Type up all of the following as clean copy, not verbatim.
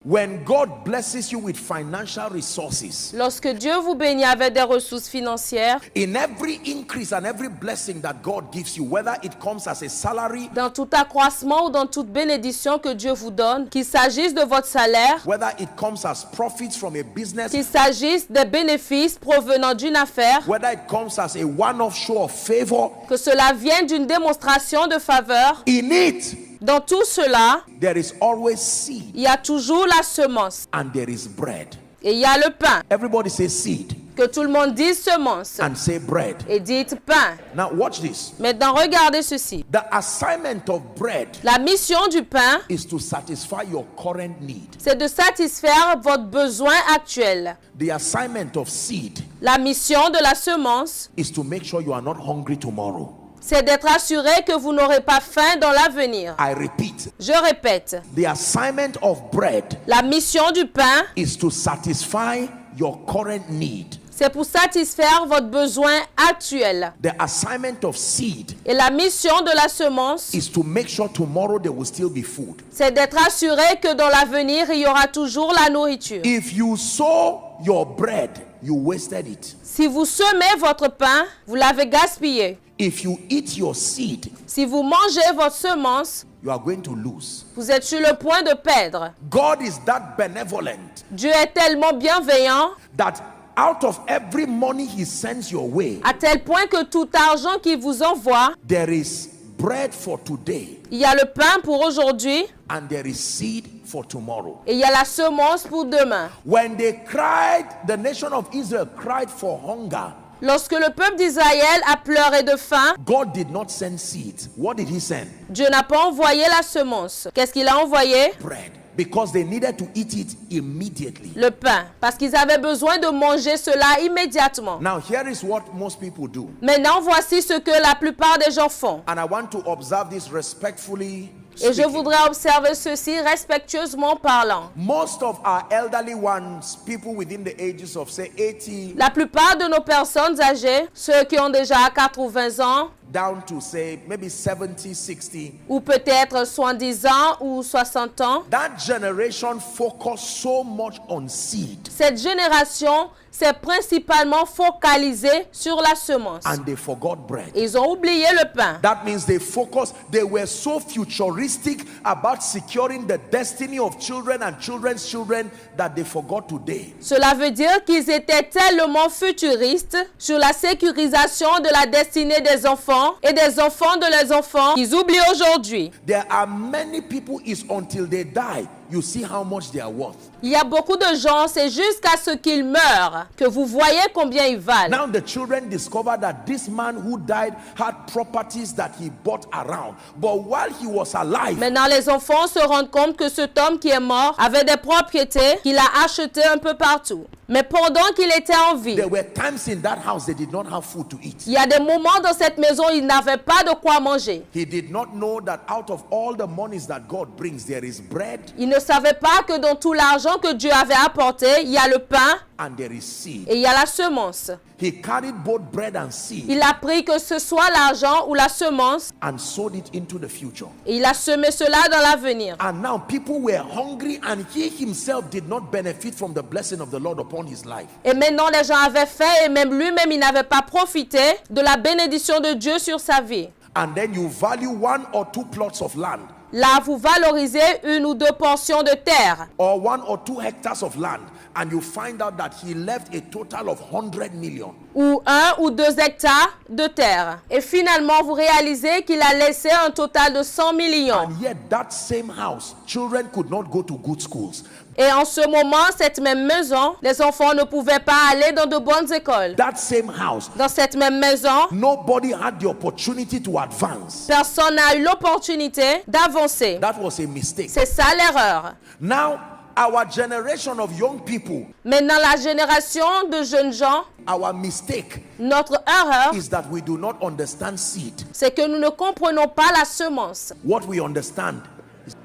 When God blesses you with financial resources, Lorsque Dieu vous bénit avec des ressources financières, in every increase and every blessing that God gives you, whether it comes as a salary, dans tout accroissement ou dans toute bénédiction que Dieu vous donne, qu'il s'agisse de votre salaire, whether it comes as profits from a business, qu'il s'agisse des bénéfices provenant d'une affaire, whether it comes as a one-off show of favor, que cela vienne d'une démonstration de faveur, in it, dans tout cela, there is always seed il y a toujours la semence and there is bread. et il y a le pain. Everybody say seed Que tout le monde dise semence and say bread. et dites pain. Now watch this. Maintenant, regardez ceci. The assignment of bread La mission du pain, is to satisfy your current need. c'est de satisfaire votre besoin actuel. The assignment of seed La mission de la semence, is to make sure you are not hungry tomorrow. c'est d'être assuré que vous n'aurez pas faim dans l'avenir. I repeat, Je répète, the assignment of bread la mission du pain, is to satisfy your current need. c'est pour satisfaire votre besoin actuel. The assignment of seed Et la mission de la semence, is to make sure tomorrow there will still be food. c'est d'être assuré que dans l'avenir, il y aura toujours la nourriture. If you sow your bread, you wasted it. Si vous semez votre pain, vous l'avez gaspillé. If you eat your seed, Si vous mangez votre semence, you are going to lose. vous êtes sur le point de perdre. God is that benevolent Dieu est tellement bienveillant that out of every money he sends your way, à tel point que tout argent qu'il vous envoie, there is bread for today il y a le pain pour aujourd'hui and there is seed for tomorrow. et il y a la semence pour demain. When they cried, the nation of Israel cried for hunger. Lorsque le peuple d'Israël a pleuré de faim, God did not send seeds. What did he send? Dieu n'a pas envoyé la semence. Qu'est-ce qu'il a envoyé? Bread. Because they needed to eat it immediately. Le pain. Parce qu'ils avaient besoin de manger cela immédiatement. Now here is what most people do. Maintenant, voici ce que la plupart des gens font. And I want to observe this respectfully. Et je speaking. voudrais observer ceci respectueusement parlant. Most of our elderly ones, people within the ages of say 80 La plupart de nos personnes âgées, ceux qui ont déjà 80 ans, down to say maybe 70, 60, ou peut-être 70 ans ou 60 ans, that generation focused so much on seed cette génération s'est principalement focalisée sur la semence. and they forgot bread. Ils ont oublié le pain. That means they were so futuristic about securing the destiny of children and children's children that they forgot today. Cela veut dire qu'ils étaient tellement futuristes sur la sécurisation de la destinée des enfants et des enfants de leurs enfants qu'ils oublient aujourd'hui. There are many people, it's until they die, you see how much they are worth. Il y a beaucoup de gens, c'est jusqu'à ce qu'ils meurent que vous voyez combien ils valent. Now the children discover that this man who died had properties that he bought around. But while he was alive, Maintenant, les enfants se rendent compte que cet homme qui est mort avait des propriétés qu'il a achetées un peu partout. Mais pendant qu'il était en vie, there were times in that house they did not have food to eat. il y a des moments dans cette maison où il n'avait pas de quoi manger. He did not know that out of all the monies that God brings, there is bread Il ne savait pas que dans tout l'argent que Dieu avait apporté, il y a le pain and there is seed. et il y a la semence. He carried both bread and seed Il a pris que ce soit l'argent ou la semence and sowed it into the future. et il a semé cela dans l'avenir. And now people were hungry and he himself did not benefit from the blessing of the Lord upon his life. Et maintenant, les gens avaient faim et même lui-même, il n'avait pas profité de la bénédiction de Dieu sur sa vie. And then you value 1 or 2 plots of land Là, vous valorisez 1 ou 2 portions de terre or 1 or 2 hectares of land and you find out that he left a total of 100 million. ou 1 ou 2 hectares de terre. Et finalement, vous réalisez qu'il a laissé un total de 100 millions. And yet that same house, children could not go to good schools. Et en ce moment, cette même maison, les enfants ne pouvaient pas aller dans de bonnes écoles. That same house, Dans cette même maison, nobody had the opportunity to advance. personne n'a eu l'opportunité d'avancer. That was a mistake. C'est ça l'erreur. Now, our generation of young people, Maintenant, la génération de jeunes gens, our mistake notre erreur, is that we do not understand seed. c'est que nous ne comprenons pas la semence. What we understand.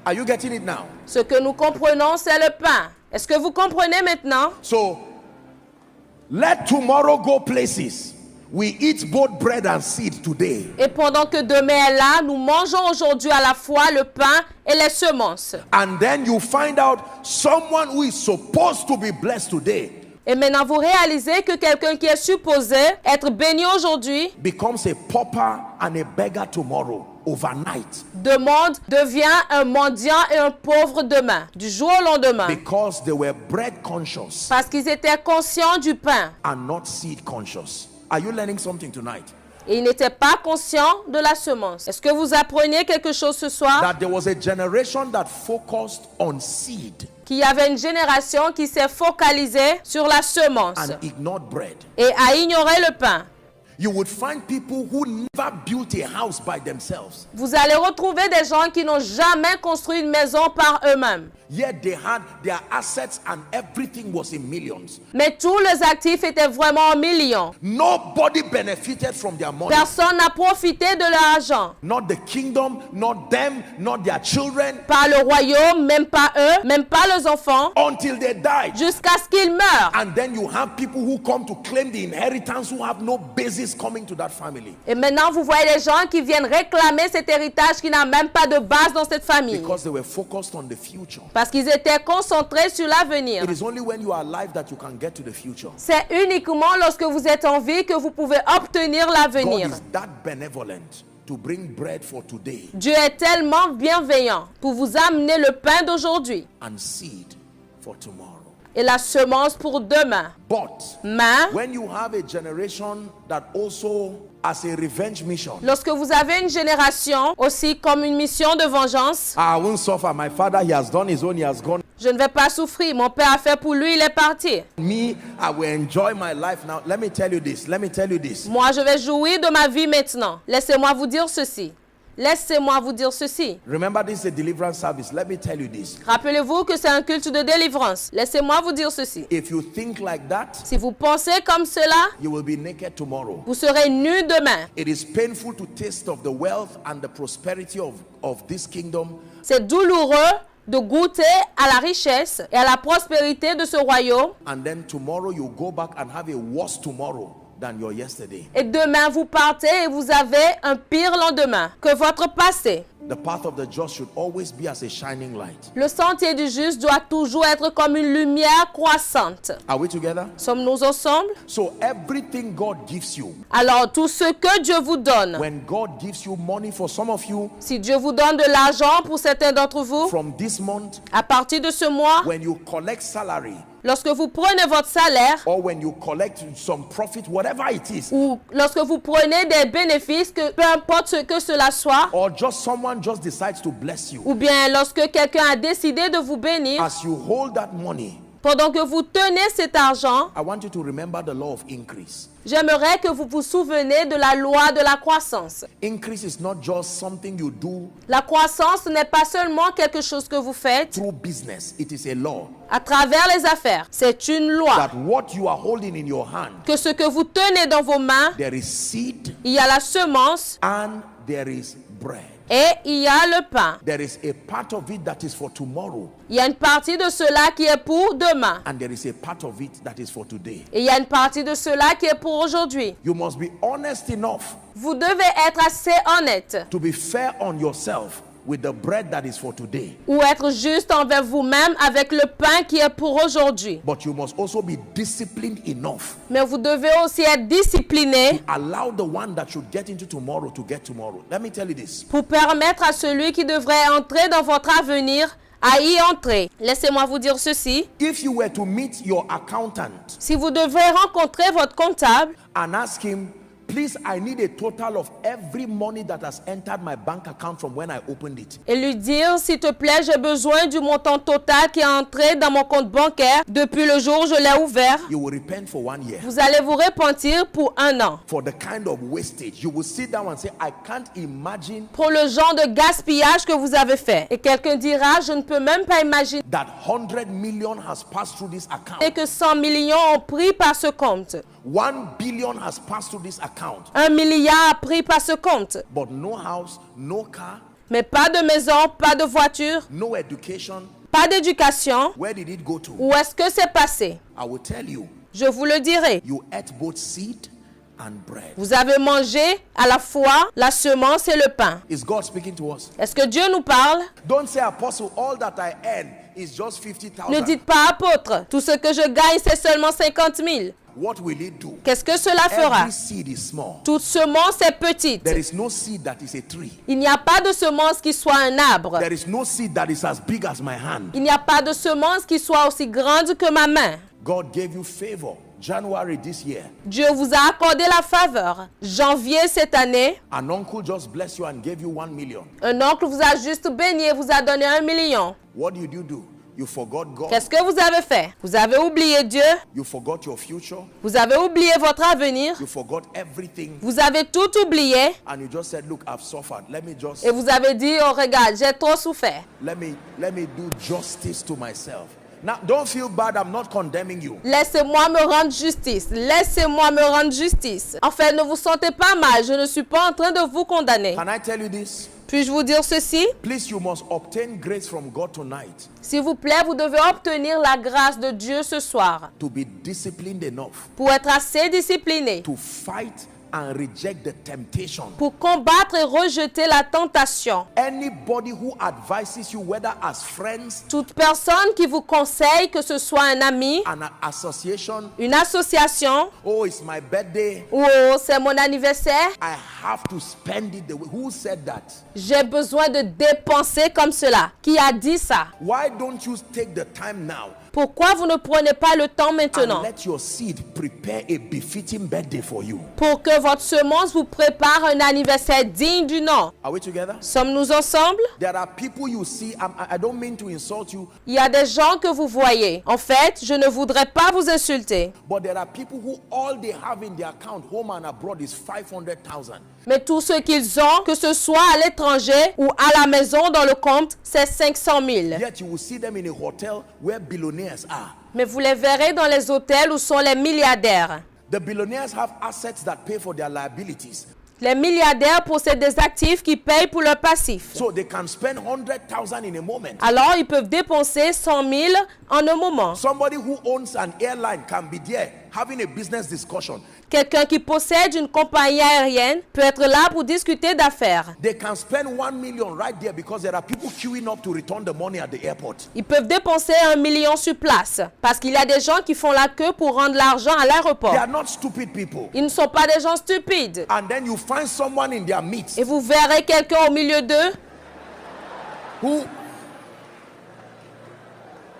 Are you getting it now? Ce que nous comprenons, c'est le pain. Est-ce que vous comprenez maintenant? So, let tomorrow go places We eat both bread and seed today. Et pendant que demain est là, nous mangeons aujourd'hui à la fois le pain et les semences. And then you find out someone who is supposed to be blessed today Et maintenant, vous réalisez que quelqu'un qui est supposé être béni aujourd'hui becomes a pauper and a beggar tomorrow, overnight. devient un mendiant et un pauvre demain, du jour au lendemain. Because they were bread conscious Parce qu'ils étaient conscients du pain. and not seed conscious. Are you learning something tonight? Et ils n'étaient pas conscients de la semence. Est-ce que vous apprenez quelque chose ce soir? That there was a generation that focused on seed Qu'il y avait une génération qui s'est focalisée sur la semence and ignored bread. et a ignoré le pain. You would find people who never built a house by themselves. Vous allez retrouver des gens qui n'ont jamais construit une maison par eux-mêmes. Yet they had their assets and everything was in millions. Mais tous les actifs étaient vraiment en millions. Nobody benefited from their money. Personne n'a profité de leur argent. Not the kingdom, not them, not their children. Pas le royaume, même pas eux, même pas leurs enfants, Until they died. jusqu'à ce qu'ils meurent. And then you have people who come to claim the inheritance who have no basis coming to that family. Et maintenant, vous voyez des gens qui viennent réclamer cet héritage qui n'a même pas de base dans cette famille. Because they were focused on the future. Parce qu'ils étaient concentrés sur l'avenir. It is only when you are alive that you can get to the future. C'est uniquement lorsque vous êtes en vie que vous pouvez obtenir God l'avenir. is that benevolent to bring bread for today Dieu est tellement bienveillant pour vous amener le pain d'aujourd'hui and seed for tomorrow. et la semence pour demain. But Mais when you have a generation that also as a revenge mission, lorsque vous avez une génération aussi comme une mission de vengeance, I won't suffer. My father, he has done his own, he has gone. je ne vais pas souffrir. Mon père a fait pour lui, il est parti. Me, I will enjoy my life now. Let me tell you this. Let me tell you this. Moi, je vais jouir de ma vie maintenant. Laissez-moi vous dire ceci. Laissez-moi vous dire ceci. Remember, this is a deliverance service. Let me tell you this. Rappelez-vous que c'est un culte de délivrance. Laissez-moi vous dire ceci. If you think like that, Si vous pensez comme cela, you will be naked tomorrow. vous serez nus demain. It is painful to taste of the wealth and the prosperity of this kingdom, C'est douloureux de goûter à la richesse et à la prospérité de ce royaume. and then tomorrow you go back and have a worse tomorrow than your yesterday. Et demain, vous partez et vous avez un pire lendemain que votre passé. The path of the just should always be as a shining light. Le sentier du juste doit toujours être comme une lumière croissante. Are we together? Sommes-nous ensemble? So everything God gives you, Alors, tout ce que Dieu vous donne, when God gives you money, for some of you, si Dieu vous donne de l'argent pour certains d'entre vous, from this month, à partir de ce mois, when you collect salary, lorsque vous prenez votre salaire, or when you collect some profit, whatever it is, ou lorsque vous prenez des bénéfices, que peu importe ce que cela soit, or just someone just decides to bless you, ou bien lorsque quelqu'un a décidé de vous bénir, as you hold that money, pendant que vous tenez cet argent, I want you to remember the law of increase. j'aimerais que vous vous souveniez de la loi de la croissance. Increase is not just something you do La croissance n'est pas seulement quelque chose que vous faites through business, it is a law. à travers les affaires. C'est une loi. That what you are holding in your hand, Que ce que vous tenez dans vos mains, there is seed il y a la semence and there is bread. et il y a le pain. There is a part of it that is for tomorrow, Il y a une partie de cela qui est pour demain. and there is a part of it that is for today. Et il y a une partie de cela qui est pour aujourd'hui. You must be honest enough Vous devez être assez honnête to be fair on yourself with the bread that is for today. ou être juste envers vous-même avec le pain qui est pour aujourd'hui. But you must also be disciplined enough Mais vous devez aussi être discipliné to allow the one that should get into tomorrow to get tomorrow. Let me tell you this. pour permettre à celui qui devrait entrer dans votre avenir à y entrer. Laissez-moi vous dire ceci. If you were to meet your accountant Si vous devez rencontrer votre comptable and ask him, please, I need a total of every money that has entered my bank account from when I opened it, et lui dire, s'il te plaît, j'ai besoin du montant total qui est entré dans mon compte bancaire depuis le jour où je l'ai ouvert, you will repent for 1 year. vous allez vous repentir pour 1 an. For the kind of wastage, you will sit down and say, I can't imagine Pour le genre de gaspillage que vous avez fait. Et quelqu'un dira, je ne peux même pas imaginer that 100 million has passed through this account. que 100 millions ont pris par ce compte. 1 billion has passed through this account. 1 milliard a pris par ce compte. But no house, no car, Mais pas de maison, pas de voiture, no education. pas d'éducation. Where did it go to? Où est-ce que c'est passé? I will tell you, Je vous le dirai. you ate both seed and bread. Vous avez mangé à la fois la semence et le pain. Is God speaking to us? Est-ce que Dieu nous parle? Don't say, Apostle, all that I earn is just Ne 50,000. dites pas, apôtre, tout ce que je gagne, c'est seulement 50 000. What will it do? Qu'est-ce que cela fera? Every seed is small. Toute semence est petite. There is no seed that is a tree. Il n'y a pas de semence qui soit un arbre. There is no seed that is as big as my hand. Il n'y a pas de semence qui soit aussi grande que ma main. God gave you favor. January this year. Dieu vous a accordé la faveur. Janvier cette année, An uncle just blessed you and gave you 1 million. un oncle vous a juste béni et vous a donné 1 million. What did you do? You forgot God. Qu'est-ce que vous avez fait? Vous avez oublié Dieu, You forgot your future. vous avez oublié votre avenir, You forgot everything. vous avez tout oublié And you just said, look, I've suffered. Let me et vous avez dit, oh regarde, j'ai trop souffert. let me do justice to myself. Now, don't feel bad. I'm not condemning you. Laissez-moi me rendre justice. Laissez-moi me rendre justice. En fait, ne vous sentez pas mal. Je ne suis pas en train de vous condamner. Can I tell you this? Puis-je vous dire ceci? Please, you must obtain grace from God tonight S'il vous plaît, vous devez obtenir la grâce de Dieu ce soir to be disciplined enough pour être assez discipliné, to fight and reject the temptation. pour combattre et rejeter la tentation. Anybody who advises you, whether as friends, Toute personne qui vous conseille, que ce soit un ami, an association, une association, oh, it's my birthday, ou oh, c'est mon anniversaire, I have to spend it the way. Who said that? j'ai besoin de dépenser comme cela. Qui a dit ça? Why don't you take the time now Pourquoi vous ne prenez pas le temps and maintenant let your seed prepare a befitting birthday for you? pour que votre semence vous prépare un anniversaire digne du nom? Are we together? Sommes-nous ensemble? There are people you see, I don't mean to insult you, Il y a des gens que vous voyez. En fait, je ne voudrais pas vous insulter. but there are people who all they have in their account, home and abroad, is 500,000. Mais tout ce qu'ils ont, que ce soit à l'étranger ou à la maison dans le compte, c'est 500 000. Yet you will see them in a hotel where billionaires are. Mais vous les verrez dans les hôtels où sont les milliardaires. The billionaires have assets that pay for their liabilities. Les milliardaires possèdent des actifs qui payent pour leur passif. So they can spend 100,000 in a moment. Alors, ils peuvent dépenser 100 000 en un moment. Somebody who owns an airline can be there having a business discussion. Quelqu'un qui possède une compagnie aérienne peut être là pour discuter d'affaires. They can spend 1 million right there because there are people queuing up to return the money at the airport. Ils peuvent dépenser 1 million sur place parce qu'il y a des gens qui font la queue pour rendre l'argent à l'aéroport. They are not stupid people. Ils ne sont pas des gens stupides. And then you find someone in their midst Et vous verrez quelqu'un au milieu d'eux. who...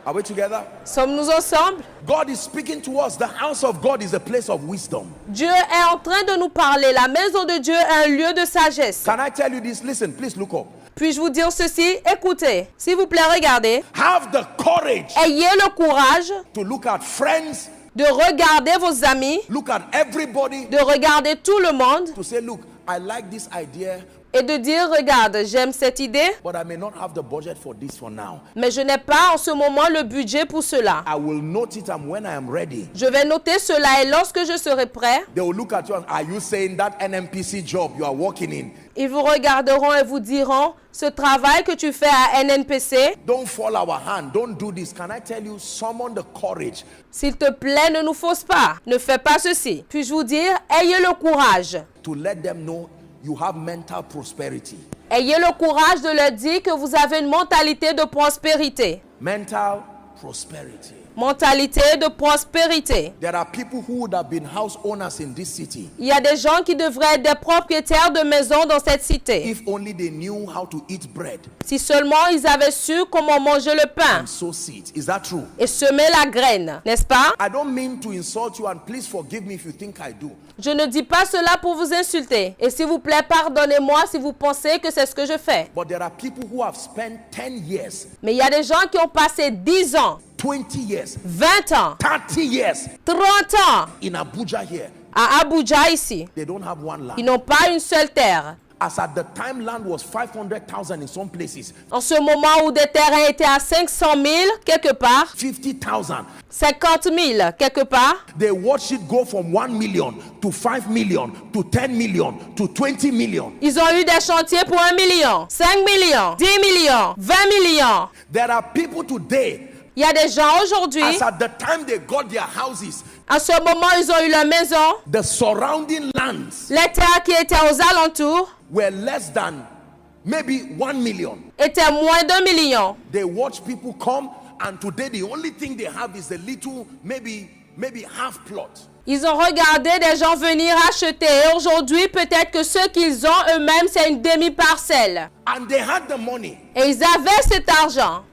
Are we together? Sommes-nous ensemble? God is speaking to us. The house of God is a place of wisdom. Dieu est en train de nous parler. La maison de Dieu est un lieu de sagesse. Can I tell you this? Listen, please look up. Puis-je vous dire ceci? Écoutez, s'il vous plaît, regardez. Have the courage Ayez le courage to look at friends, de regarder vos amis, look at everybody, de regarder tout le monde to say, look, I like this idea, et de dire, regarde, j'aime cette idée, but I may not have the budget for this for now. mais je n'ai pas en ce moment le budget pour cela. I will note it, and when I am ready, Je vais noter cela et lorsque je serai prêt, they will look at you and, are you saying that NMPC job you are working in? ils vous regarderont et vous diront, ce travail que tu fais à NNPC, Don't fall our hand. Don't do this. Can I tell you, summon the courage s'il te plaît, ne nous fausse pas, ne fais pas ceci. Puis-je vous dire, ayez le courage. to let them know you have mental prosperity. Ayez le courage de leur dire que vous avez une mentalité de prospérité. Mental prosperity. Mentalité de prospérité. There are people who would have been house owners in this city Il y a des gens qui devraient être des propriétaires de maisons dans cette cité. if only they knew how to eat bread Si seulement ils avaient su comment manger le pain and sow seeds. Is that true? et semer la graine, n'est-ce pas? I don't mean to insult you, and please forgive me if you think I do. Je ne dis pas cela pour vous insulter. Et s'il vous plaît, pardonnez-moi si vous pensez que c'est ce que je fais. But there are people who have spent 10 years, Mais il y a des gens qui ont passé 10 ans, 20 years, 20 ans, 30 years 30 ans in Abuja here. à Abuja ici. They don't have one Ils land. n'ont pas une seule terre. As at the time, land was 500,000 in some places, En ce moment où des terrains étaient à 500 000 quelque part, 50,000. 50 000 quelque part, They watched it go from 1 million to 5 million to 10 million to 20 million. ils ont eu des chantiers pour 1 million, 5 millions, 10 millions, 20 millions. There are people today, Il y a des gens aujourd'hui, as at the time they got their houses, En ce moment, ils ont eu leur maison. The surrounding lands Les terres qui étaient aux alentours were less than maybe 1 million. étaient moins d'1 million. They watch people come, and today the only thing they have is a little, maybe half plot. Ils ont regardé des gens venir acheter. Et aujourd'hui, peut-être que ce qu'ils ont eux-mêmes, c'est une demi-parcelle. And they had the money. Et ils avaient cet argent.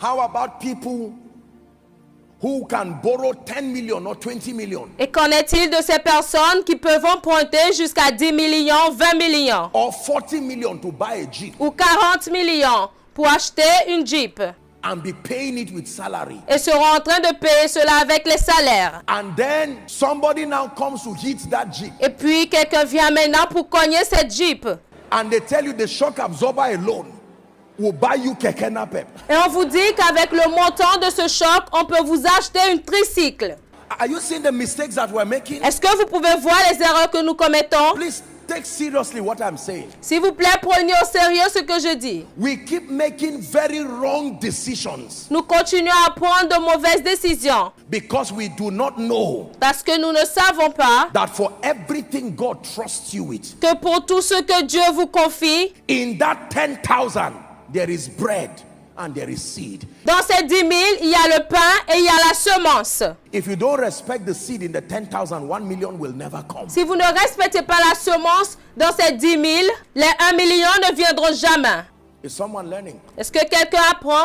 How about people who can borrow 10 million or 20 million? Et qu'en est-il de ces personnes qui peuvent emprunter jusqu'à 10 millions, 20 millions Or 40 million to buy a Jeep ou 40 millions pour acheter une Jeep and be paying it with salary? et seront en train de payer cela avec les salaires. And then somebody now comes to hit that Jeep Et puis quelqu'un vient maintenant pour cogner cette Jeep. and they tell you the shock absorber alone will buy you keke napep. Et on vous dit qu'avec le montant de ce choc, on peut vous acheter une tricycle. Are you seeing the mistakes that we're making? Est-ce que vous pouvez voir les erreurs que nous commettons? Please take seriously what I'm saying. S'il vous plaît, prenez au sérieux ce que je dis. We keep making very wrong decisions Nous continuons à prendre de mauvaises décisions because we do not know parce que nous ne savons pas that for everything God trusts you with, que pour tout ce que Dieu vous confie, in that 10,000 there is bread and there is seed. dans ces 10 000, il y a le pain et il y a la semence. If you don't respect the seed in the 10,000, 1 million will never come. Si vous ne respectez pas la semence dans ces 10 000, les 1 million ne viendront jamais. Is someone learning? Est-ce que quelqu'un apprend?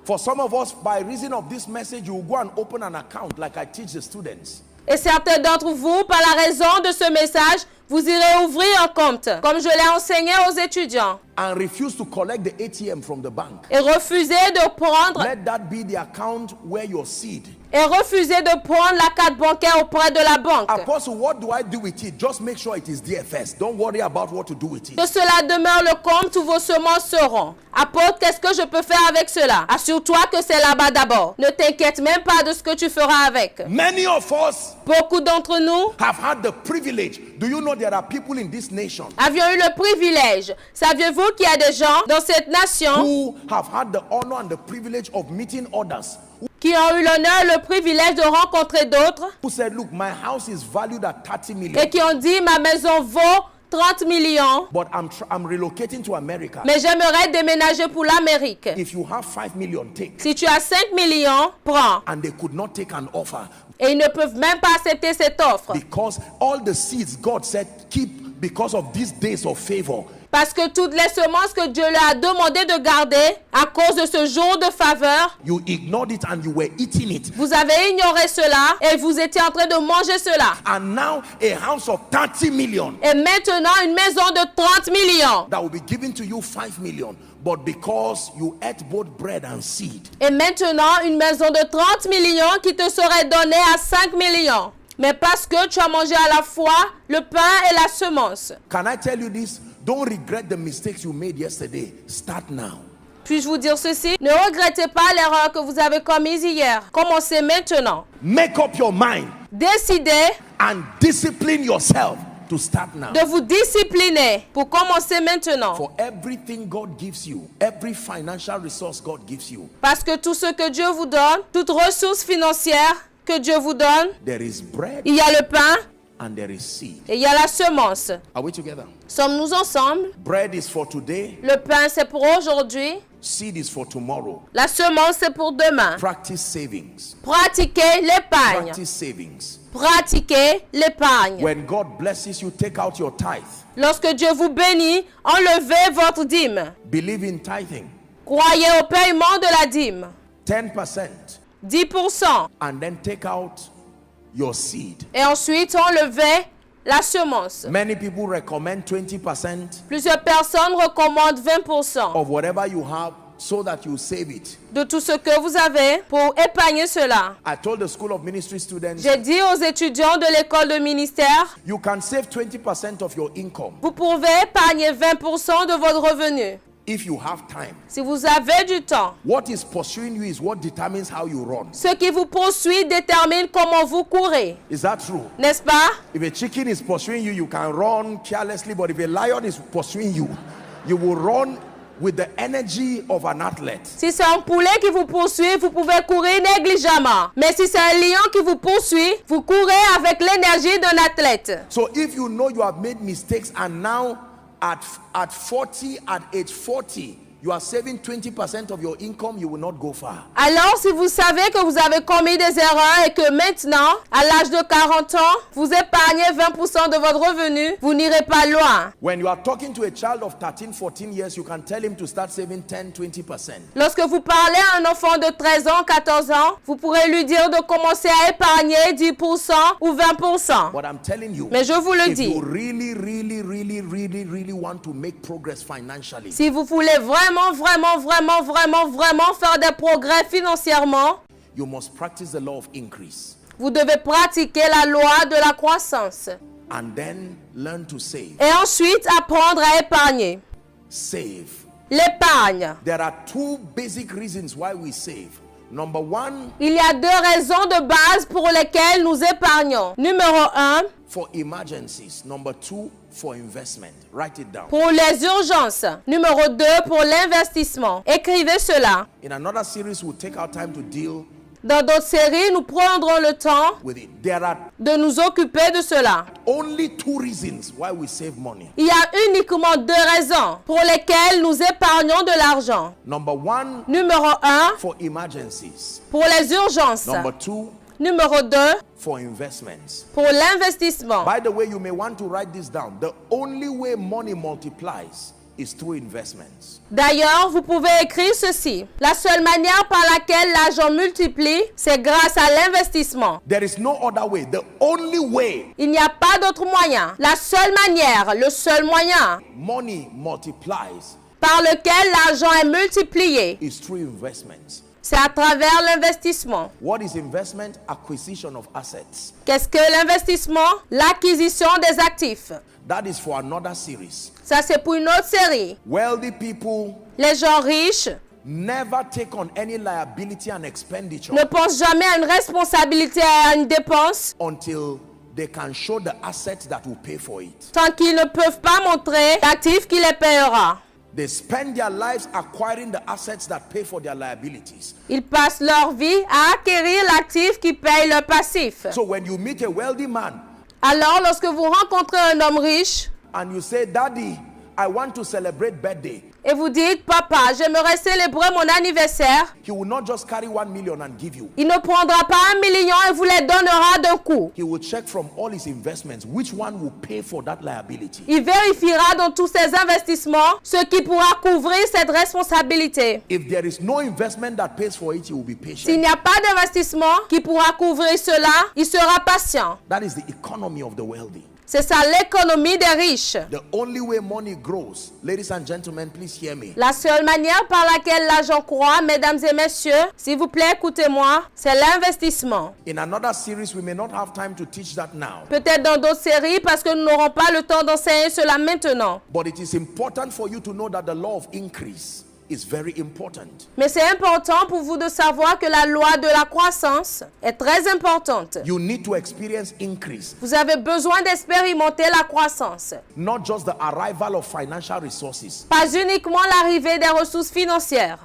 For some of us, by reason of this message, you will go and open an account like I teach the students. Et certains d'entre vous, par la raison de ce message, vous irez ouvrir un compte, comme je l'ai enseigné aux étudiants, And refuse to collect the ATM from the bank. et refuser de prendre Let that be the account where your seed. la carte bancaire auprès de la banque. Apostle, what do I do with it? Just make sure it is there first. Don't worry about what to do with it. Que cela demeure le compte où vos semences seront. Apôtre, qu'est-ce que je peux faire avec cela? Assure-toi que c'est là-bas d'abord. Ne t'inquiète même pas de ce que tu feras avec. Many of us Beaucoup d'entre nous have had the privilege. Do you know there are people in this nation avions eu le privilège. Saviez-vous qu'il y a des gens dans cette nation who have had the honor and the privilege of meeting others qui ont eu l'honneur, le privilège de rencontrer d'autres who said, look, my house is valued at 30 million, et qui ont dit ma maison vaut 30 millions, but I'm relocating to America. mais j'aimerais déménager pour l'Amérique. If you have 5 million, take. Si tu as 5 millions, prends. And they could not take an offer Et ils ne peuvent même pas accepter cette offre. because all the seeds God said keep because of these days of favor. Parce que toutes les semences que Dieu leur a demandé de garder à cause de ce jour de faveur, You ignored it and you were eating it. vous avez ignoré cela et vous étiez en train de manger cela. And now a house of 30 million Et maintenant, une maison de 30 millions. that will be given to you 5 million. But because you ate both bread and seed, Et maintenant, une maison de 30 millions qui te serait donnée à 5 millions. Mais parce que tu as mangé à la fois le pain et la semence. can I tell you this? Don't regret the mistakes you made yesterday. Start now. Puis-je vous dire ceci? Ne regrettez pas l'erreur que vous avez commise hier. Commencez maintenant. Make up your mind Décidez and discipline yourself to start now. de vous discipliner pour commencer maintenant. For everything God gives you, every financial resource God gives you, Parce que tout ce que Dieu vous donne, toute ressource financière que Dieu vous donne, there is bread il y a le pain and there is seed. et il y a la semence. Are we together? Sommes-nous ensemble? Bread is for today, Le pain, c'est pour aujourd'hui. seed is for tomorrow. La semence, c'est pour demain. Practice savings. Pratiquez l'épargne. Practice savings. Pratiquez l'épargne. When God blesses you, take out your tithe. Lorsque Dieu vous bénit, enlevez votre dîme. Believe in tithing. Croyez au paiement de la dîme. 10%. 10%. And then take out your seed. Et ensuite, enlevez la semence. Many people recommend 20% Plusieurs personnes recommandent 20% of whatever you have so that you save it. de tout ce que vous avez pour épargner cela. I told the School of Ministry students, J'ai dit aux étudiants de l'école de ministère, you can save 20% of your income vous pouvez épargner 20% de votre revenu if you have time. si vous avez du temps. What is pursuing you is what determines how you run. Ce qui vous poursuit détermine comment vous courez. Is that true? N'est-ce pas? If a chicken is pursuing you, you can run carelessly, but if a lion is pursuing you, you will run with the energy of an athlete. Si c'est un poulet qui vous poursuit, vous pouvez courir négligemment. Mais si c'est un lion qui vous poursuit, vous courez avec l'énergie d'un athlète. So if you know you have made mistakes and now at age 40, you are saving 20% of your income, you will not go far. Alors, si vous savez que vous avez commis des erreurs et que maintenant, à l'âge de 40 ans, vous épargnez 20% de votre revenu, vous n'irez pas loin. When you are talking to a child of 13, 14 years, you can tell him to start saving 10, 20%. Lorsque vous parlez à un enfant de 13 ans, 14 ans, vous pourrez lui dire de commencer à épargner 10% ou 20%. But I'm telling you, Mais je vous le if dis, you really want to make progress financially, si vous voulez vraiment faire des progrès financièrement, you must practice the law of increase vous devez pratiquer la loi de la croissance and then learn to save. et ensuite apprendre à épargner. Save. L'épargne. There are two basic reasons why we save. Number one, Il y a deux raisons de base pour lesquelles nous épargnons. Numéro 1, for emergencies. Number two, for investment. Write it down. pour les urgences. Numéro 2, pour l'investissement. Écrivez cela. In another series, we'll take our time to deal Dans d'autres séries, nous prendrons le temps with it. There are de nous occuper de cela. only two reasons why we save money. Il y a uniquement deux raisons pour lesquelles nous épargnons de l'argent. Number one, Numéro 1, for emergencies. pour les urgences. Number two, Numéro 2, for investments. pour l'investissement. By the way, you may want to write this down. The only way money multiplies is through investments. D'ailleurs, vous pouvez écrire ceci. La seule manière par laquelle l'argent multiplie, c'est grâce à l'investissement. There is no other way. The only way Il n'y a pas d'autre moyen. La seule manière, le seul moyen money multiplies par lequel l'argent est multiplié, is through investments. c'est à travers l'investissement. What is investment? Acquisition of assets. Qu'est-ce que l'investissement? L'acquisition des actifs. That is for another series. Ça, c'est pour une autre série. Wealthy people Les gens riches never take on any liability and expenditure ne pensent jamais à une responsabilité et à une dépense until they can show the assets that will pay for it. tant qu'ils ne peuvent pas montrer l'actif qui les payera. They spend their lives acquiring the assets that pay for their liabilities. Ils passent leur vie à acquérir l'actif qui paye le passif. So when you meet a wealthy man Alors, lorsque vous rencontrez un homme riche and you say, Daddy, I want to celebrate birthday, et vous dites, papa, j'aimerais célébrer mon anniversaire, he will not just carry 1 million and give you. il ne prendra pas 1 million et vous les donnera d'un coup. He will check from all his investments which one will pay for that liability. Il vérifiera dans tous ses investissements ce qui pourra couvrir cette responsabilité. If there is no investment that pays for it, he will be S'il patient. n'y a pas d'investissement qui pourra couvrir cela, il sera patient. That is the economy of the wealthy. C'est ça l'économie des riches. The only way money grows, ladies and gentlemen, please hear me. La seule manière par laquelle l'argent croît, mesdames et messieurs, s'il vous plaît, écoutez-moi, c'est l'investissement. In another series, we may not have time to teach that now. Peut-être dans d'autres séries parce que nous n'aurons pas le temps d'enseigner cela maintenant. But it is important for you to know that the law of increase is very important. Mais c'est important pour vous de savoir que la loi de la croissance est très importante. You need to experience increase, Vous avez besoin d'expérimenter la croissance. not just the arrival of financial resources. Pas uniquement l'arrivée des ressources financières.